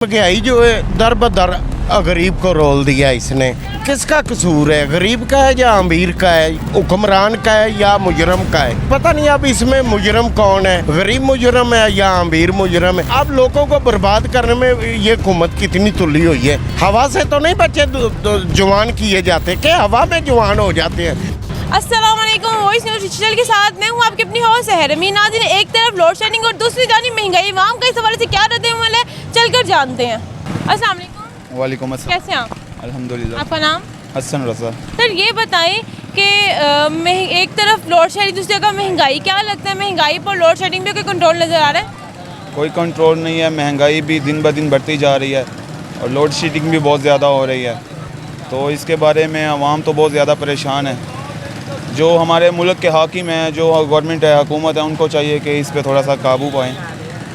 महंगाई जो है दर बदर गरीब को रोल दिया इसने। किसका कसूर है, गरीब का है या अमीर का है, हुक्मरान का है या मुजरम का है? पता नहीं अब इसमें मुजरम कौन है, गरीब मुजरम है या अमीर मुजरम है। अब लोगों को बर्बाद करने में ये हुकूमत कितनी तुली हुई है। हवा से तो नहीं बच्चे जवान किए जाते कि हवा में जवान हो जाते हैं। अस्सलाम वालेकुम, वॉइस न्यूज़ डिजिटल के साथ मैं हूं आपकी अपनी होस्ट सहरमी नाज़रीन। एक तरफ लोड शेडिंग और दूसरी जानिब महंगाई, आवाम का इस हवाले से क्या रद्द-ए-अमल है, चलकर जानते हैं। अस्सलाम वालेकुम। वालेकुम अस्सलाम। कैसे हैं आप? अल्हम्दुलिल्लाह। आपका नाम? हसन रज़ा। सर ये बताएं कि एक तरफ लोड शेडिंग दूसरी जगह महंगाई, क्या लगता है महंगाई पर लोड शेडिंग पे कोई कंट्रोल नज़र आ रहा है? कोई कंट्रोल नहीं है, महंगाई भी दिन ब दिन बढ़ती जा रही है और लोड शेडिंग भी बहुत ज़्यादा हो रही है। तो इसके बारे में आवाम तो बहुत ज़्यादा परेशान है। जो हमारे मुल्क के हाकिम हैं, जो गवर्नमेंट है, हुकूमत है, उनको चाहिए कि इस पे थोड़ा सा काबू पाएँ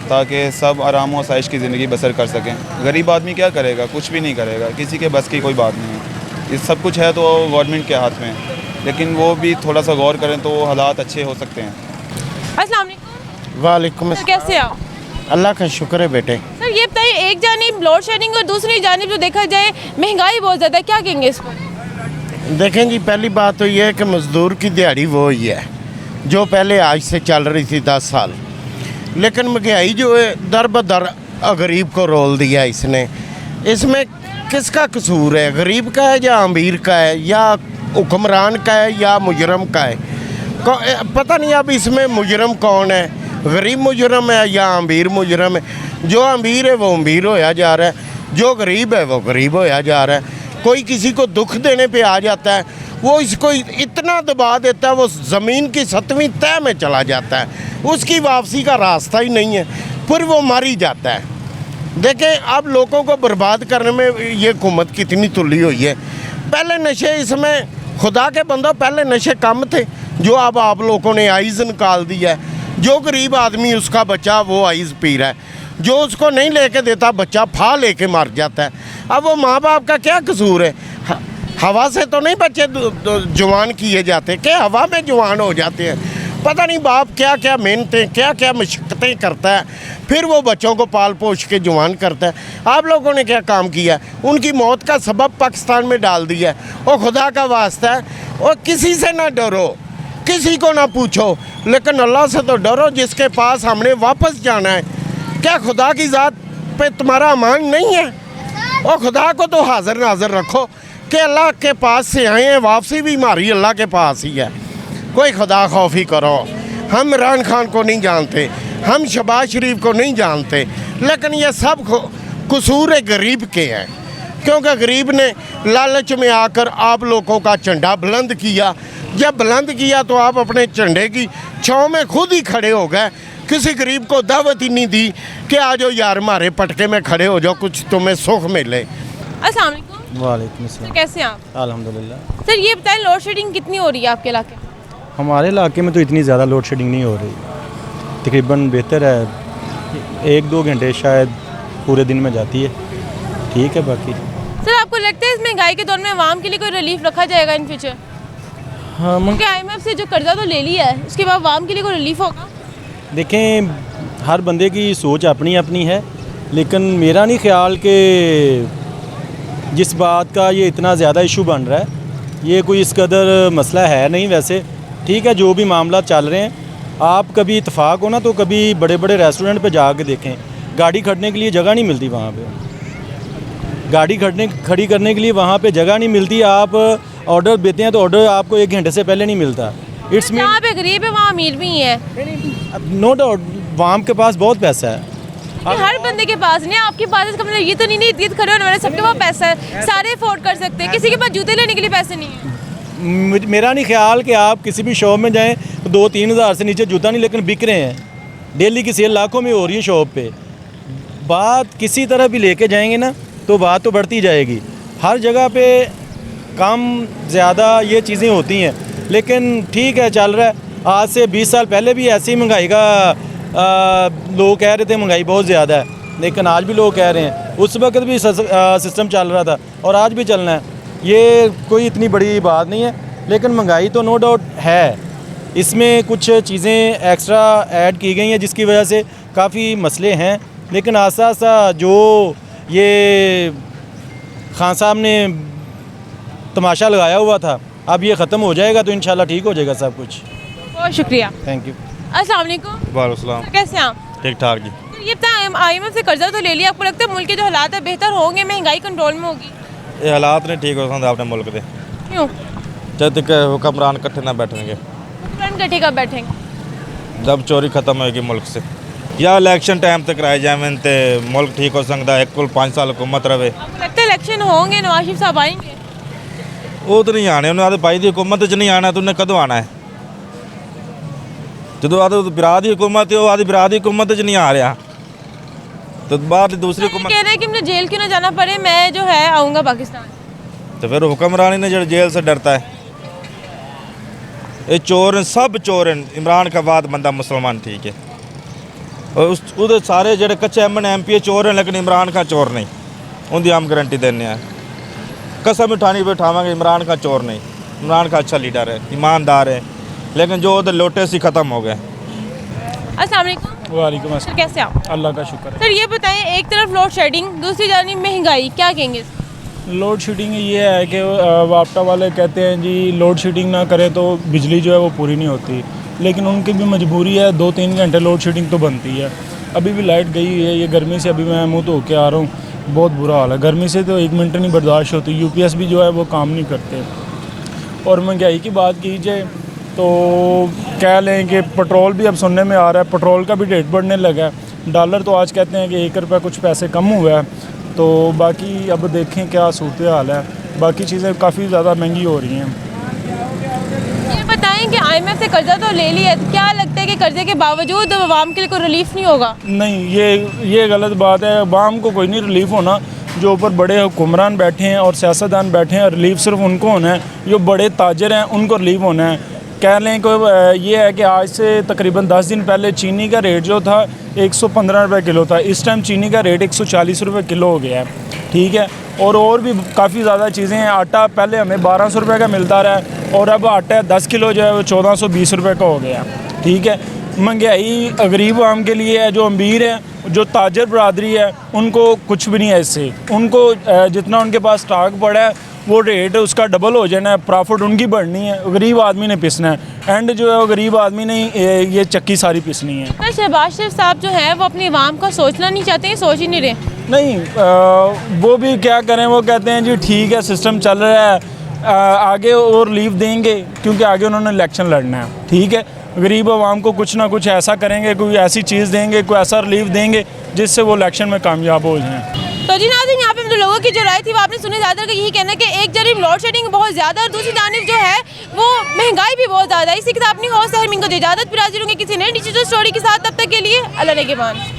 ताकि सब आराम और आसाइश की ज़िंदगी बसर कर सकें। गरीब आदमी क्या करेगा, कुछ भी नहीं करेगा, किसी के बस की कोई बात नहीं है। ये सब कुछ है तो गवर्नमेंट के हाथ में है, लेकिन वो भी थोड़ा सा गौर करें तो हालात अच्छे हो सकते हैं। अस्सलाम वालेकुम। वालेकुम सर कैसे हैं आप? अल्लाह का शुक्र है बेटे। सर ये बताइए, एक जानिब लोड शेडिंग और दूसरी जानिब जो देखा जाए महंगाई बहुत ज़्यादा है, क्या कहेंगे इस पर? देखें जी, पहली बात तो ये है कि मज़दूर की दिहाड़ी वो ही है जो पहले आज से चल रही थी 10 साल। लेकिन महंगाई जो है दर बदर गरीब को रोल दिया इसने। इसमें किसका कसूर है, गरीब का है या अमीर का है या हुक्मरान का है या मुजरम का है? पता नहीं अब इसमें मुजरम कौन है, गरीब मुजरम है या अमीर मुजरम है। जो अमीर है वो अमीर होया जा रहा है, जो गरीब है वो गरीब होया जा रहा है। कोई किसी को दुख देने पे आ जाता है, वो इसको इतना दबा देता है, वो ज़मीन की 7वीं तह में चला जाता है, उसकी वापसी का रास्ता ही नहीं है, फिर वो मर ही जाता है। देखें अब लोगों को बर्बाद करने में ये हुकूमत कितनी तुली हुई है। पहले नशे, इसमें खुदा के बंदो पहले नशे कम थे, जो अब आप लोगों ने आइज़ निकाल दिया है। जो गरीब आदमी उसका बच्चा वो आइज़ पी रहा है, जो उसको नहीं लेके देता बच्चा फा लेके मर जाता है। अब वो माँ बाप का क्या कसूर है। हवा से तो नहीं बच्चे जवान किए जाते कि हवा में जवान हो जाते हैं। पता नहीं बाप क्या क्या मेहनतें, क्या क्या मशक्क़तें करता है, फिर वो बच्चों को पाल पोष के जवान करता है। आप लोगों ने क्या काम किया, उनकी मौत का सबब पाकिस्तान में डाल दिया है। और खुदा का वास्ता है, और किसी से ना डरो, किसी को ना पूछो, लेकिन अल्लाह से तो डरो जिसके पास हमने वापस जाना है। क्या खुदा की ज़ात पे तुम्हारा अमान नहीं है? और खुदा को तो हाजिर नाज़र रखो कि अल्लाह के पास से आए हैं, वापसी भी हमारी अल्लाह के पास ही है। कोई खुदा खौफी करो। हम इमरान खान को नहीं जानते, हम शहबाज शरीफ को नहीं जानते, लेकिन ये सब कसूर गरीब के हैं, क्योंकि गरीब ने लालच में आकर आप लोगों का झंडा बुलंद किया। जब बुलंद किया तो आप अपने झंडे की छाँव में खुद ही खड़े हो गए। किसी गरीब को दावत ही नहीं दी कि आ जाओ यार हमारे पटके में खड़े हो जाओ, कुछ तुम्हें सुख मिले। अस्सलाम वालेकुम। वालेकुम अस्सलाम। कैसे हैं आप? अल्हम्दुलिल्लाह। सर ये बताएं लोड शेडिंग कितनी हो रही है आपके इलाके? हमारे इलाके में तो इतनी ज़्यादा लोड शेडिंग नहीं हो रही, तकरीबन बेहतर है, 1-2 घंटे शायद पूरे दिन में जाती है, ठीक है। बाकी सर आपको लगता है इस महंगाई के दौर में आवाम के लिए कोई रिलीफ रखा जाएगा इन फ्यूचर? हाँ, क्योंकि IMF से जो कर्जा तो ले लिया है, उसके बाद आवाम के लिए कोई रिलीफ होगा? देखें हर बंदे की सोच अपनी अपनी है, लेकिन मेरा नहीं ख्याल कि जिस बात का ये इतना ज़्यादा इशू बन रहा है ये कोई इस कदर मसला है नहीं। वैसे ठीक है, जो भी मामला चल रहे हैं, आप कभी इत्तेफाक हो ना तो कभी बड़े बड़े रेस्टोरेंट पे जाके देखें, गाड़ी खड़ने के लिए जगह नहीं मिलती वहाँ पे, गाड़ी खड़ी करने के लिए वहाँ पे जगह नहीं मिलती। आप ऑर्डर देते हैं तो ऑर्डर आपको 1 घंटे से पहले नहीं मिलता। इट्स मीन जहाँ पे गरीब है वहाँ अमीर भी है। नो डाउट वाम के पास बहुत पैसा है, हर बंदे के पास नहीं, आपके पास इसका मतलब ये तो नहीं ईद खड़े होने वाले सबके पास पैसा है, सारे अफोर्ड कर सकते हैं, किसी के पास जूते लेने के लिए पैसे नहीं है। मेरा नहीं ख्याल कि आप किसी भी शॉप में जाएं तो 2-3 हज़ार से नीचे जूता नहीं, लेकिन बिक रहे हैं। डेली की सेल लाखों में हो रही है शॉप पे। बात किसी तरह भी लेके जाएंगे ना तो बात तो बढ़ती जाएगी। हर जगह पे कम ज़्यादा ये चीज़ें होती हैं, लेकिन ठीक है चल रहा है। आज से 20 साल पहले भी ऐसी महंगाई का लोग कह रहे थे महंगाई बहुत ज़्यादा है, लेकिन आज भी लोग कह रहे हैं। उस वक्त भी सिस्टम चल रहा था और आज भी चलना है, ये कोई इतनी बड़ी बात नहीं है। लेकिन महंगाई तो नो डाउट है, इसमें कुछ चीज़ें एक्स्ट्रा ऐड की गई हैं जिसकी वजह से काफ़ी मसले हैं, लेकिन आसा आसा जो ये खान साहब ने तमाशा लगाया हुआ था, अब ये ख़त्म हो जाएगा तो इंशाल्लाह ठीक हो जाएगा सब कुछ। बहुत शुक्रिया। Thank you. अस्सलाम वालेकुम। वालेकुम कैसे हैं आप? ठीक ठाक जी। तो ये बताएं, IMF से कर्जा तो ले लिया, आपको लगता है मुल्क के जो हालात है बेहतर होंगे, महंगाई कंट्रोल में होगी? ये हालात नहीं ठीक हो सकते अपने मुल्क के क्यों? जब तक हुक्मरान इकट्ठे ना बैठेंगे, हुक्मरान इकट्ठे कब बैठेंगे? जब चोरी खत्म होगी मुल्क से, या इलेक्शन टाइम तक कराए जाए तो मुल्क ठीक हो सकता है। कुल 5 साल हुकूमत रहे। आपको लगता है इलेक्शन होंगे, नवाज शरीफ साहब आएंगे? वो तो नहीं आने, उन्हें आदे भाई की हुकूमत च नहीं आना, तो उन्हें कदों आना है? जो आदे बिरा की हुकूमत है, वो आदि बिरा की हुकूमत च नहीं आ रहा, तो बाहर दूसरी हुकूमत कह रहे हैं कि मुझे जेल क्यों ना जाना पड़े, मैं जो है आऊँगा पाकिस्तान। तो फिर हुक्मरानी ने जो जेल से डरता है। ये चोर हैं, सब चोर हैं। इमरान खान बाद बंदा मुसलमान ठीक है, और उस सारे जो कच्चे MN MP चोर हैं, लेकिन इमरान खान चोर नहीं। उनकी हम गारंटी देने हैं, कसम उठानी भी उठावांगे, इमरान खान चोर नहीं। इमरान खान अच्छा लीडर है, ईमानदार है, लेकिन जो उधर लोटे से ख़त्म हो गए। अस्सलाम वालेकुम। वालेकुम सर अस्सलाम। कैसे आप? अल्लाह का शुक्र है। सर ये बताएं, एक तरफ लोड शेडिंग, दूसरी जानी महंगाई, क्या कहेंगे इसको? लोड शेडिंग ये है कि वापटा वाले कहते हैं जी लोड शेडिंग ना करें तो बिजली जो है वो पूरी नहीं होती, लेकिन उनकी भी मजबूरी है, 2-3 घंटे लोड शेडिंग तो बनती है। अभी भी लाइट गई हुई है, ये गर्मी से अभी मैं मुँह धो के आ रहा हूँ, बहुत बुरा हाल है गर्मी से, तो 1 मिनट नहीं बर्दाश्त होती। UPS भी जो है वो काम नहीं करते। और महंगाई की बात की जाए तो कह लें कि पेट्रोल भी अब सुनने में आ रहा है, पेट्रोल का भी रेट बढ़ने लगा है। डॉलर तो आज कहते हैं कि 1 रुपये कुछ पैसे कम हुआ है, तो बाकी अब देखें क्या सूरत हाल है। बाकी चीज़ें काफ़ी ज़्यादा महंगी हो रही हैं। ये बताएं कि IMF से कर्जा तो ले लिया, तो क्या लगता है कि कर्जे के बावजूद अवाम के लिए कोई रिलीफ नहीं होगा? नहीं, ये गलत बात है। अवाम को कोई नहीं रिलीफ होना, जो ऊपर बड़े हुक्मरान बैठे हैं और सियासतदान बैठे हैं, रिलीफ सिर्फ उनको होना है। जो बड़े ताजर हैं उनको रिलीफ होना है। कह लें कि ये है कि आज से तकरीबन 10 दिन पहले चीनी का रेट जो था 115 रुपये किलो था, इस टाइम चीनी का रेट 140 रुपये किलो हो गया है। ठीक है, और भी काफ़ी ज़्यादा चीज़ें हैं। आटा पहले हमें 1200 रुपये का मिलता रहा है, और अब आटा 10 किलो जो है वो 1420 रुपये का हो गया है। ठीक है, महंगाई गरीब आम के लिए है, जो अमीर है, जो ताजर बरादरी है, उनको कुछ भी नहीं है इससे। उनको जितना उनके पास स्टॉक पड़ा है वो रेट उसका डबल हो जाना है, प्रॉफिट उनकी बढ़नी है, गरीब आदमी ने पिसना है। एंड जो है वो गरीब आदमी ने ये चक्की सारी पिसनी है। सर शहबाज शरीफ साहब जो है वो अपनी अवाम का सोचना नहीं चाहते हैं, सोच ही नहीं रहे। नहीं, वो भी क्या करें, वो कहते हैं जी ठीक है सिस्टम चल रहा है, आगे और रिलीफ देंगे, क्योंकि आगे उन्होंने इलेक्शन लड़ना है। ठीक है, गरीब आवाम को कुछ ना कुछ ऐसा करेंगे, कोई ऐसी चीज़ देंगे, कोई ऐसा रिलीफ देंगे जिससे वो इलेक्शन में कामयाब हो जाएँ। तो जी नाज़रीन, यहाँ पे हम लोगों की जो राय थी वो आपने सुनी। ज़्यादातर का यही कहना है कि एक जानिब लोड शेडिंग बहुत ज़्यादा और दूसरी जानिब जो है वो महंगाई भी बहुत ज़्यादा है। इसी के साथ अपनी हौसला को इजाज़त, फिर हाजिर होंगे किसी नई डिजिटल स्टोरी के साथ। तब तक के लिए अल्लाह ने के मान।